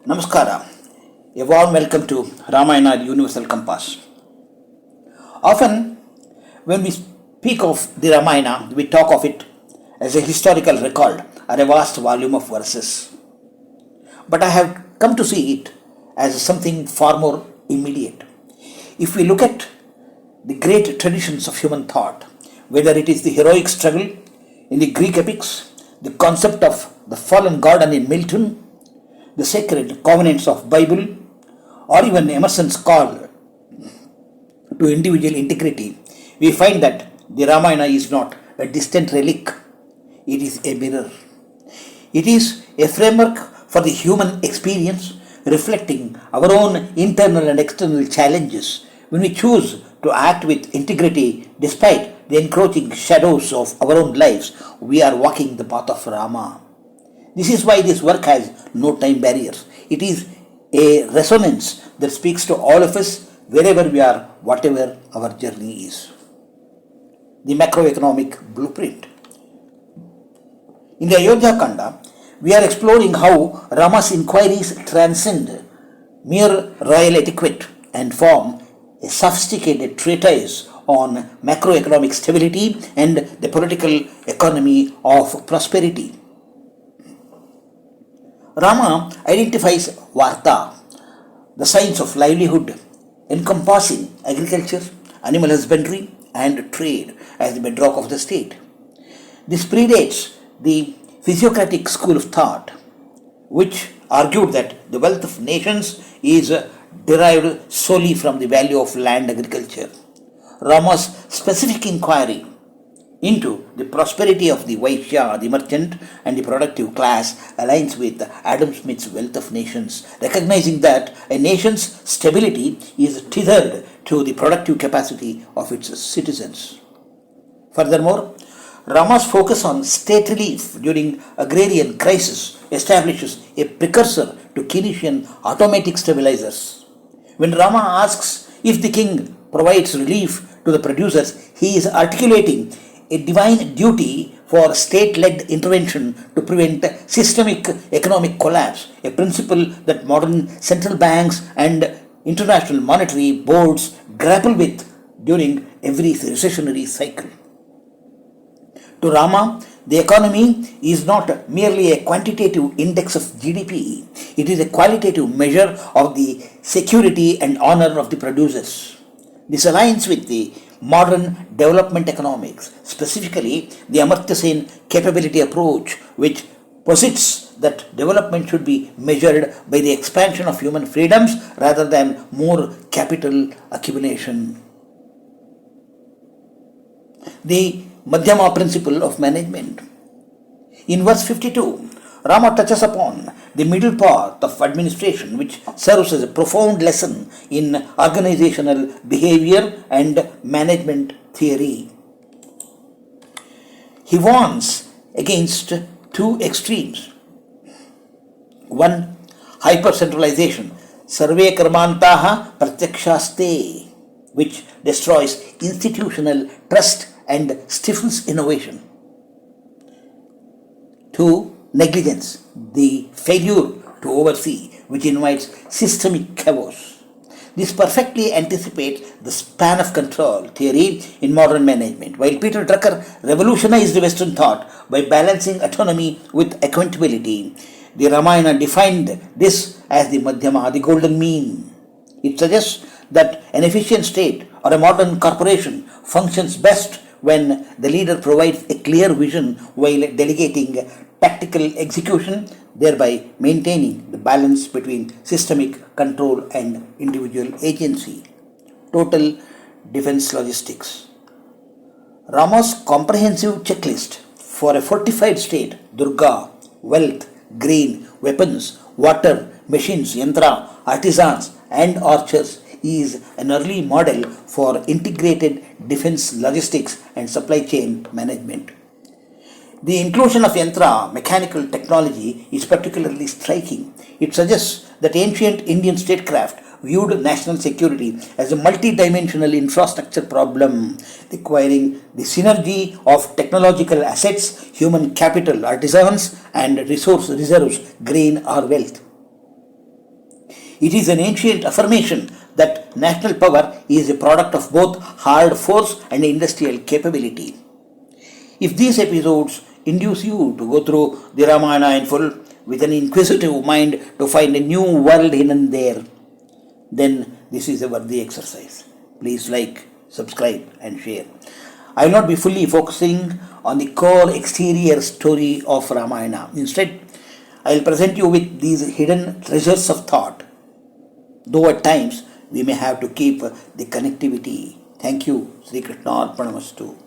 Namaskara. A warm welcome to Ramayana Universal Compass. Often, when we speak of the Ramayana, we talk of it as a historical record or a vast volume of verses. But I have come to see it as something far more immediate. If we look at the great traditions of human thought, whether it is the heroic struggle in the Greek epics, the concept of the fallen garden in Milton, the sacred covenants of Bible, or even Emerson's call to individual integrity, we find that the Ramayana is not a distant relic, it is a mirror. It is a framework for the human experience, reflecting our own internal and external challenges when we choose to act with integrity despite the encroaching shadows of our own lives. We are walking the path of Rama. This is why this work has no time barriers. It is a resonance that speaks to all of us wherever we are, whatever our journey is. The macroeconomic blueprint. In the Ayodhya Kanda, we are exploring how Rama's inquiries transcend mere royal etiquette and form a sophisticated treatise on macroeconomic stability and the political economy of prosperity. Rama identifies Varta, the science of livelihood, encompassing agriculture, animal husbandry, and trade as the bedrock of the state. This predates the physiocratic school of thought, which argued that the wealth of nations is derived solely from the value of land agriculture. Rama's specific inquiry into the prosperity of the Vaishya, the merchant, and the productive class aligns with Adam Smith's wealth of nations, recognizing that a nation's stability is tethered to the productive capacity of its citizens. Furthermore, Rama's focus on state relief during agrarian crisis establishes a precursor to Keynesian automatic stabilizers. When Rama asks if the king provides relief to the producers, he is articulating a divine duty for state-led intervention to prevent systemic economic collapse, a principle that modern central banks and international monetary boards grapple with during every recessionary cycle. To Rama, the economy is not merely a quantitative index of GDP, it is a qualitative measure of the security and honor of the producers. This aligns with the modern development economics, specifically the Amartya Sen capability approach, which posits that development should be measured by the expansion of human freedoms rather than more capital accumulation. The Madhyama Principle of management. In verse 52, Rama touches upon the middle path of administration, which serves as a profound lesson in organizational behavior and management theory. He warns against two extremes. One, hyper-centralization, sarve karmantaha pratyakshaste, which destroys institutional trust and stifles innovation. Two, negligence, the failure to oversee, which invites systemic chaos. This perfectly anticipates the span of control theory in modern management. While Peter Drucker revolutionized Western thought by balancing autonomy with accountability, the Ramayana defined this as the Madhyama, the golden mean. It suggests that an efficient state or a modern corporation functions best when the leader provides a clear vision while delegating tactical execution, thereby maintaining the balance between systemic control and individual agency. Total defense logistics. Rama's comprehensive checklist for a fortified state, Durga, wealth, grain, weapons, water, machines, yantra, artisans, and archers is an early model for integrated defense logistics and supply chain management. The inclusion of yantra, mechanical technology, is particularly striking. It suggests that ancient Indian statecraft viewed national security as a multi-dimensional infrastructure problem requiring the synergy of technological assets, human capital, artisans, and resource reserves, grain or wealth. It is an ancient affirmation that national power is a product of both hard force and industrial capability. If these episodes induce you to go through the Ramayana in full with an inquisitive mind to find a new world hidden there, then this is a worthy exercise. Please like, subscribe, and share. I will not be fully focusing on the core exterior story of Ramayana. Instead, I will present you with these hidden treasures of thought, though at times we may have to keep the connectivity. Thank you. Sri Krishna Arpanamastu.